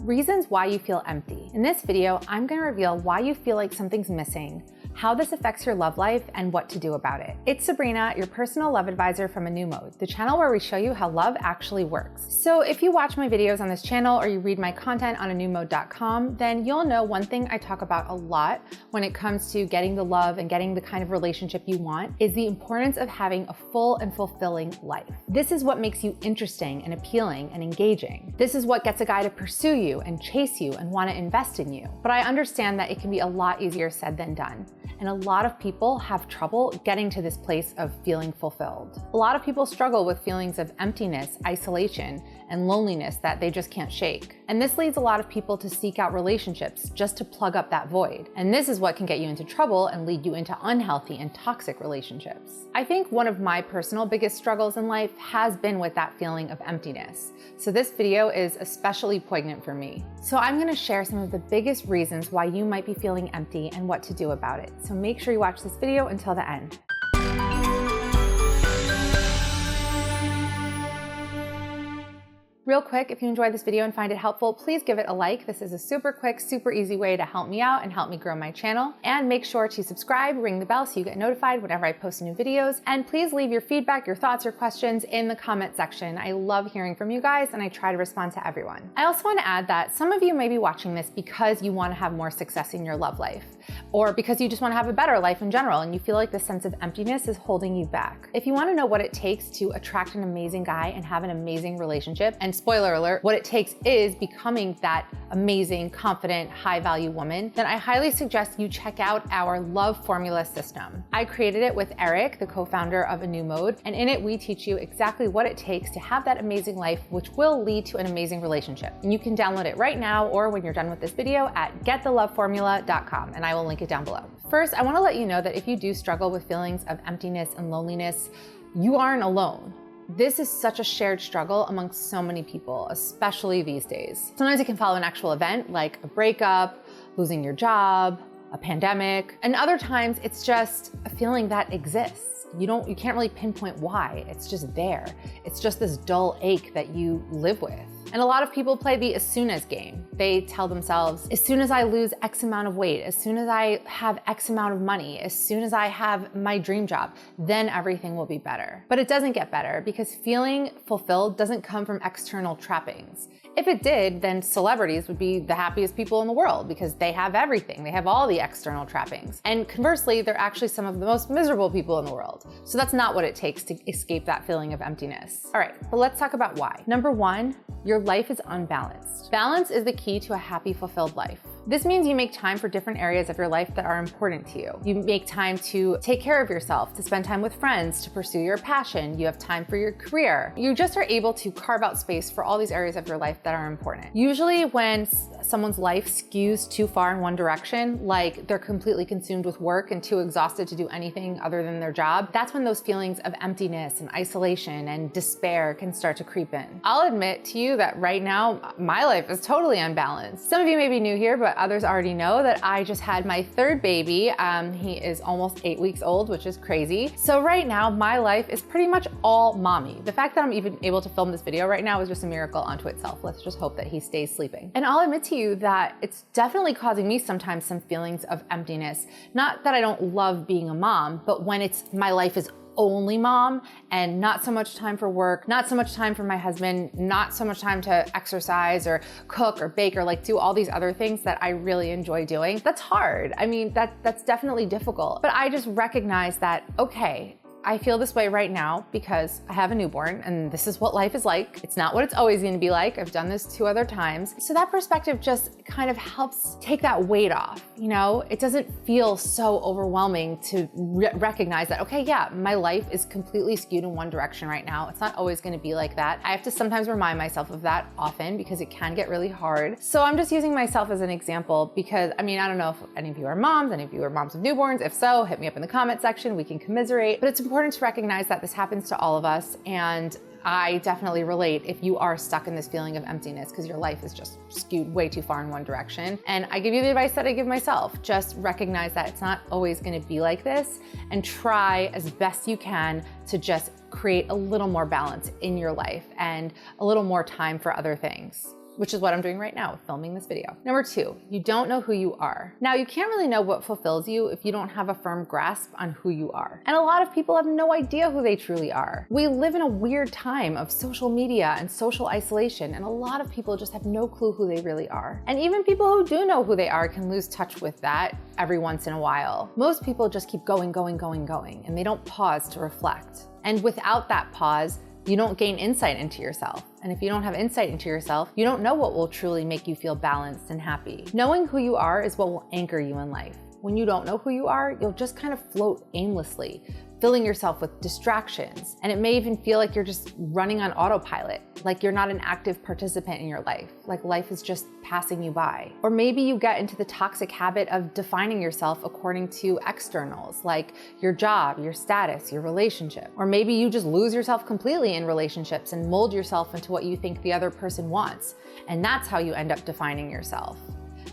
Reasons why you feel empty. In this video, I'm going to reveal why you feel like something's missing, how this affects your love life, and what to do about it. It's Sabrina, your personal love advisor from A New Mode, the channel where we show you how love actually works. So if you watch my videos on this channel or you read my content on anewmode.com, then you'll know one thing I talk about a lot when it comes to getting the love and getting the kind of relationship you want is the importance of having a full and fulfilling life. This is what makes you interesting and appealing and engaging. This is what gets a guy to pursue you and chase you and want to invest in you. But I understand that it can be a lot easier said than done. And a lot of people have trouble getting to this place of feeling fulfilled. A lot of people struggle with feelings of emptiness, isolation, and loneliness that they just can't shake. And this leads a lot of people to seek out relationships just to plug up that void. And this is what can get you into trouble and lead you into unhealthy and toxic relationships. I think one of my personal biggest struggles in life has been with that feeling of emptiness. So this video is especially poignant for me. So I'm going to share some of the biggest reasons why you might be feeling empty and what to do about it. So make sure you watch this video until the end. Real quick, if you enjoyed this video and find it helpful, please give it a like. This is a super quick, super easy way to help me out and help me grow my channel. And make sure to subscribe, ring the bell so you get notified whenever I post new videos. And please leave your feedback, your thoughts, your questions in the comment section. I love hearing from you guys and I try to respond to everyone. I also want to add that some of you may be watching this because you want to have more success in your love life, or because you just want to have a better life in general and you feel like the sense of emptiness is holding you back. If you want to know what it takes to attract an amazing guy and have an amazing relationship, and spoiler alert, what it takes is becoming that amazing, confident, high-value woman, then I highly suggest you check out our love formula system. I created it with Eric, the co-founder of A New Mode, and in it we teach you exactly what it takes to have that amazing life, which will lead to an amazing relationship. And you can download it right now or when you're done with this video at gettheloveformula.com, and I will link it down below. First, I want to let you know that if you do struggle with feelings of emptiness and loneliness, you aren't alone. This is such a shared struggle amongst so many people, especially these days. Sometimes it can follow an actual event like a breakup, losing your job, a pandemic, and other times it's just a feeling that exists. You can't really pinpoint why, it's just there. It's just this dull ache that you live with. And a lot of people play the as soon as game. They tell themselves, as soon as I lose X amount of weight, as soon as I have X amount of money, as soon as I have my dream job, then everything will be better. But it doesn't get better because feeling fulfilled doesn't come from external trappings. If it did, then celebrities would be the happiest people in the world because they have everything. They have all the external trappings. And conversely, they're actually some of the most miserable people in the world. So that's not what it takes to escape that feeling of emptiness. All right, but let's talk about why. Number one, your life is unbalanced. Balance is the key to a happy, fulfilled life. This means you make time for different areas of your life that are important to you. You make time to take care of yourself, to spend time with friends, to pursue your passion. You have time for your career. You just are able to carve out space for all these areas of your life that are important. Usually when someone's life skews too far in one direction, like they're completely consumed with work and too exhausted to do anything other than their job, that's when those feelings of emptiness and isolation and despair can start to creep in. I'll admit to you that right now, my life is totally unbalanced. Some of you may be new here, but others already know that I just had my third baby. He is almost 8 weeks old, which is crazy. So right now, my life is pretty much all mommy. The fact that I'm even able to film this video right now is just a miracle unto itself. Let's just hope that he stays sleeping. And I'll admit to you that it's definitely causing me sometimes some feelings of emptiness. Not that I don't love being a mom, but when my life is only mom and not so much time for work, not so much time for my husband, not so much time to exercise or cook or bake or like do all these other things that I really enjoy doing. That's hard. I mean, that's definitely difficult. But I just recognize that, okay, I feel this way right now because I have a newborn and this is what life is like. It's not what it's always going to be like. I've done this 2 other times. So that perspective just kind of helps take that weight off. You know, it doesn't feel so overwhelming to recognize that, okay, yeah, my life is completely skewed in one direction right now. It's not always going to be like that. I have to sometimes remind myself of that often because it can get really hard. So I'm just using myself as an example because, I mean, I don't know if any of you are moms, any of you are moms of newborns. If so, hit me up in the comment section. We can commiserate. But it's important to recognize that this happens to all of us, and I definitely relate if you are stuck in this feeling of emptiness because your life is just skewed way too far in one direction. And I give you the advice that I give myself. Just recognize that it's not always going to be like this and try as best you can to just create a little more balance in your life and a little more time for other things. which is what I'm doing right now, filming this video. Number 2, you don't know who you are. Now, you can't really know what fulfills you if you don't have a firm grasp on who you are. And a lot of people have no idea who they truly are. We live in a weird time of social media and social isolation, and a lot of people just have no clue who they really are. And even people who do know who they are can lose touch with that every once in a while. Most people just keep going, and they don't pause to reflect. And without that pause, you don't gain insight into yourself. And if you don't have insight into yourself, you don't know what will truly make you feel balanced and happy. Knowing who you are is what will anchor you in life. When you don't know who you are, you'll just kind of float aimlessly, filling yourself with distractions. And it may even feel like you're just running on autopilot, like you're not an active participant in your life, like life is just passing you by. Or maybe you get into the toxic habit of defining yourself according to externals, like your job, your status, your relationship. Or maybe you just lose yourself completely in relationships and mold yourself into what you think the other person wants. And that's how you end up defining yourself.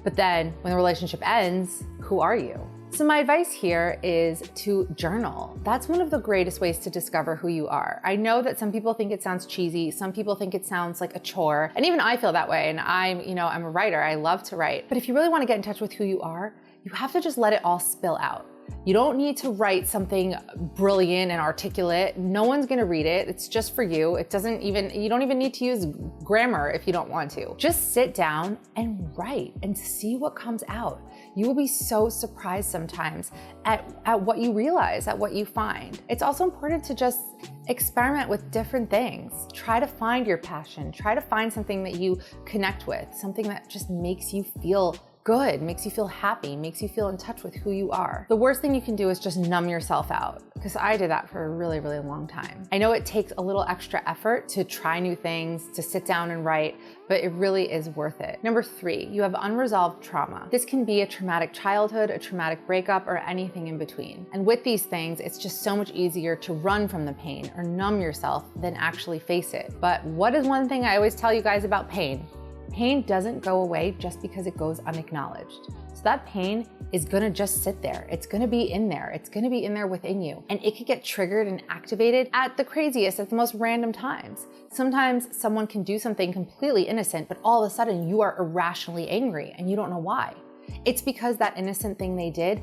But then when the relationship ends, who are you? So my advice here is to journal. That's one of the greatest ways to discover who you are. I know that some people think it sounds cheesy. Some people think it sounds like a chore. And even I feel that way. And I'm a writer. I love to write. But if you really want to get in touch with who you are, you have to just let it all spill out. You don't need to write something brilliant and articulate. No one's gonna read it. It's just for you. You don't even need to use grammar if you don't want to. Just sit down and write and see what comes out. You will be so surprised sometimes at what you realize, at what you find. It's also important to just experiment with different things. Try to find your passion. Try to find something that you connect with, something that just makes you feel good, makes you feel happy, makes you feel in touch with who you are. The worst thing you can do is just numb yourself out, because I did that for a really, really long time. I know it takes a little extra effort to try new things, to sit down and write, but it really is worth it. Number 3, you have unresolved trauma. This can be a traumatic childhood, a traumatic breakup, or anything in between. And with these things, it's just so much easier to run from the pain or numb yourself than actually face it. But what is one thing I always tell you guys about pain? Pain doesn't go away just because it goes unacknowledged. So that pain is gonna just sit there. It's gonna be in there. It's gonna be in there within you. And it could get triggered and activated at the craziest, at the most random times. Sometimes someone can do something completely innocent, but all of a sudden you are irrationally angry and you don't know why. It's because that innocent thing they did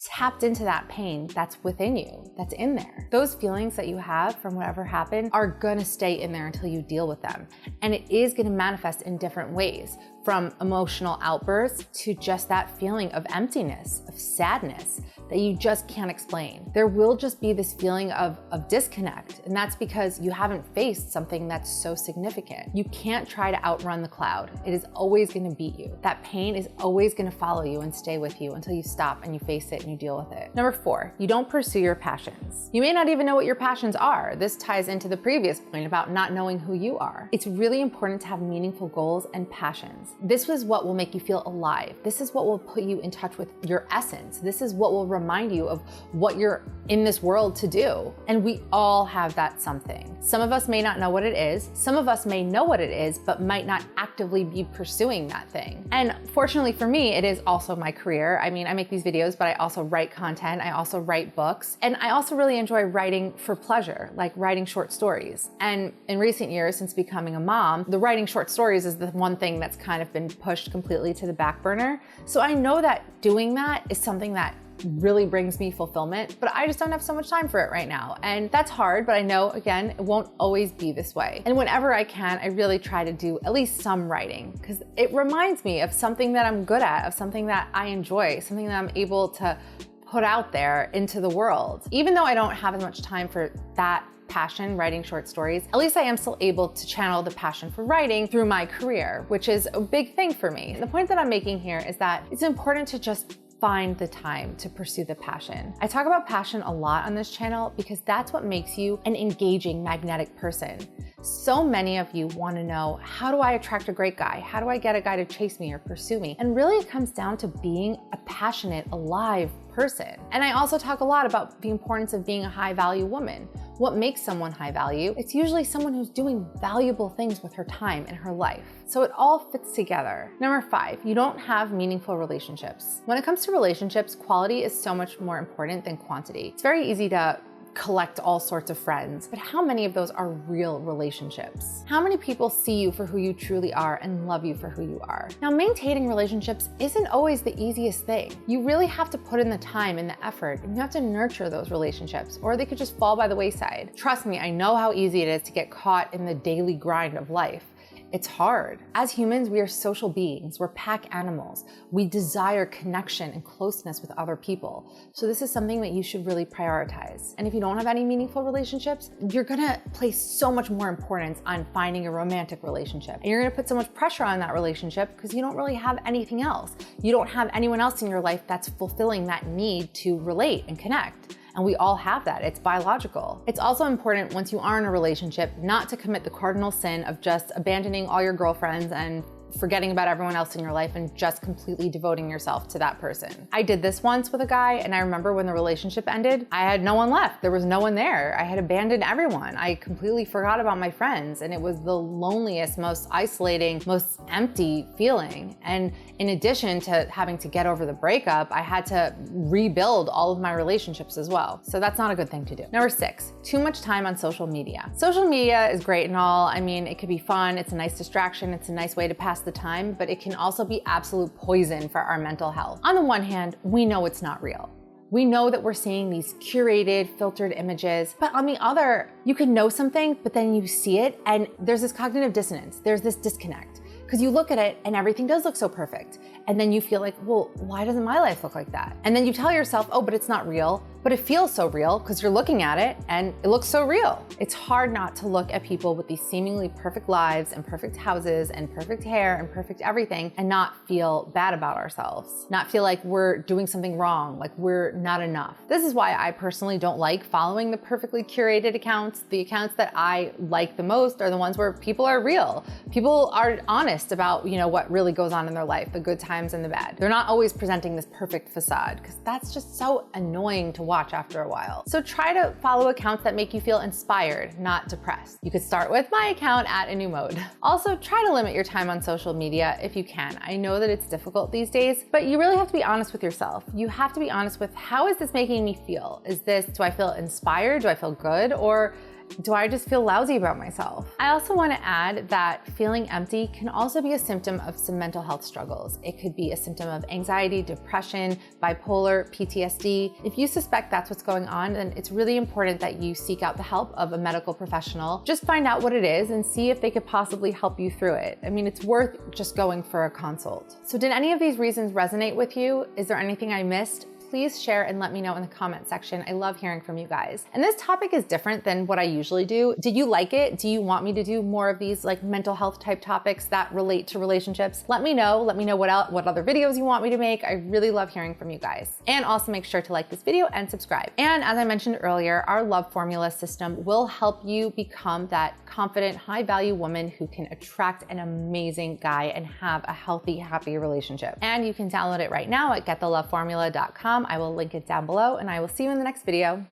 tapped into that pain that's within you, that's in there. Those feelings that you have from whatever happened are gonna stay in there until you deal with them. And it is gonna manifest in different ways, from emotional outbursts to just that feeling of emptiness, of sadness that you just can't explain. There will just be this feeling of disconnect, and that's because you haven't faced something that's so significant. You can't try to outrun the cloud. It is always gonna beat you. That pain is always gonna follow you and stay with you until you stop and you face it and you deal with it. Number 4, you don't pursue your passions. You may not even know what your passions are. This ties into the previous point about not knowing who you are. It's really important to have meaningful goals and passions. This is what will make you feel alive. This is what will put you in touch with your essence. This is what will remind you of what you're in this world to do. And we all have that something. Some of us may not know what it is. Some of us may know what it is, but might not actively be pursuing that thing. And fortunately for me, it is also my career. I mean, I make these videos, but I also write content. I also write books. And I also really enjoy writing for pleasure, like writing short stories. And in recent years, since becoming a mom, the writing short stories is the one thing that's kind of been pushed completely to the back burner. So I know that doing that is something that really brings me fulfillment, but I just don't have so much time for it right now. And that's hard, but I know, again, it won't always be this way. And whenever I can, I really try to do at least some writing, because it reminds me of something that I'm good at, of something that I enjoy, something that I'm able to put out there into the world. Even though I don't have as much time for that passion, writing short stories, at least I am still able to channel the passion for writing through my career, which is a big thing for me. The point that I'm making here is that it's important to just find the time to pursue the passion. I talk about passion a lot on this channel because that's what makes you an engaging, magnetic person. So many of you want to know, how do I attract a great guy? How do I get a guy to chase me or pursue me? And really it comes down to being a passionate, alive person. And I also talk a lot about the importance of being a high value woman. What makes someone high value? It's usually someone who's doing valuable things with her time and her life. So it all fits together. Number 5, you don't have meaningful relationships. When it comes to relationships, quality is so much more important than quantity. It's very easy to collect all sorts of friends, but how many of those are real relationships? How many people see you for who you truly are and love you for who you are? Now, maintaining relationships isn't always the easiest thing. You really have to put in the time and the effort, and you have to nurture those relationships, or they could just fall by the wayside. Trust me, I know how easy it is to get caught in the daily grind of life. It's hard. As humans, we are social beings. We're pack animals. We desire connection and closeness with other people. So this is something that you should really prioritize. And if you don't have any meaningful relationships, you're gonna place so much more importance on finding a romantic relationship. And you're gonna put so much pressure on that relationship because you don't really have anything else. You don't have anyone else in your life that's fulfilling that need to relate and connect. And we all have that, it's biological. It's also important once you are in a relationship not to commit the cardinal sin of just abandoning all your girlfriends and forgetting about everyone else in your life and just completely devoting yourself to that person. I did this once with a guy, and I remember when the relationship ended, I had no one left. There was no one there. I had abandoned everyone. I completely forgot about my friends, and it was the loneliest, most isolating, most empty feeling. And in addition to having to get over the breakup, I had to rebuild all of my relationships as well. So that's not a good thing to do. Number 6, too much time on social media. Social media is great and all. I mean, it could be fun. It's a nice distraction. It's a nice way to pass the time, but it can also be absolute poison for our mental health. On the one hand, we know it's not real. We know that we're seeing these curated, filtered images, but on the other, you can know something, but then you see it and there's this cognitive dissonance. There's this disconnect because you look at it and everything does look so perfect. And then you feel like, well, why doesn't my life look like that? And then you tell yourself, oh, but it's not real. But it feels so real because you're looking at it and it looks so real. It's hard not to look at people with these seemingly perfect lives and perfect houses and perfect hair and perfect everything and not feel bad about ourselves, not feel like we're doing something wrong, like we're not enough. This is why I personally don't like following the perfectly curated accounts. The accounts that I like the most are the ones where people are real. People are honest about, what really goes on in their life, the good times and the bad. They're not always presenting this perfect facade because that's just so annoying to watch after a while. So try to follow accounts that make you feel inspired, not depressed. You could start with my account at A New Mode. Also, try to limit your time on social media if you can. I know that it's difficult these days, but you really have to be honest with yourself. You have to be honest with, how is this making me feel? Do I feel inspired? Do I feel good? Or do I just feel lousy about myself? I also want to add that feeling empty can also be a symptom of some mental health struggles. It could be a symptom of anxiety, depression, bipolar, PTSD. If you suspect that's what's going on, then it's really important that you seek out the help of a medical professional. Just find out what it is and see if they could possibly help you through it. I mean, it's worth just going for a consult. So did any of these reasons resonate with you? Is there anything I missed? Please share and let me know in the comment section. I love hearing from you guys. And this topic is different than what I usually do. Did you like it? Do you want me to do more of these like mental health type topics that relate to relationships? Let me know. Let me know what other videos you want me to make. I really love hearing from you guys. And also make sure to like this video and subscribe. And as I mentioned earlier, our love formula system will help you become that confident, high value woman who can attract an amazing guy and have a healthy, happy relationship. And you can download it right now at gettheloveformula.com. I will link it down below, and I will see you in the next video.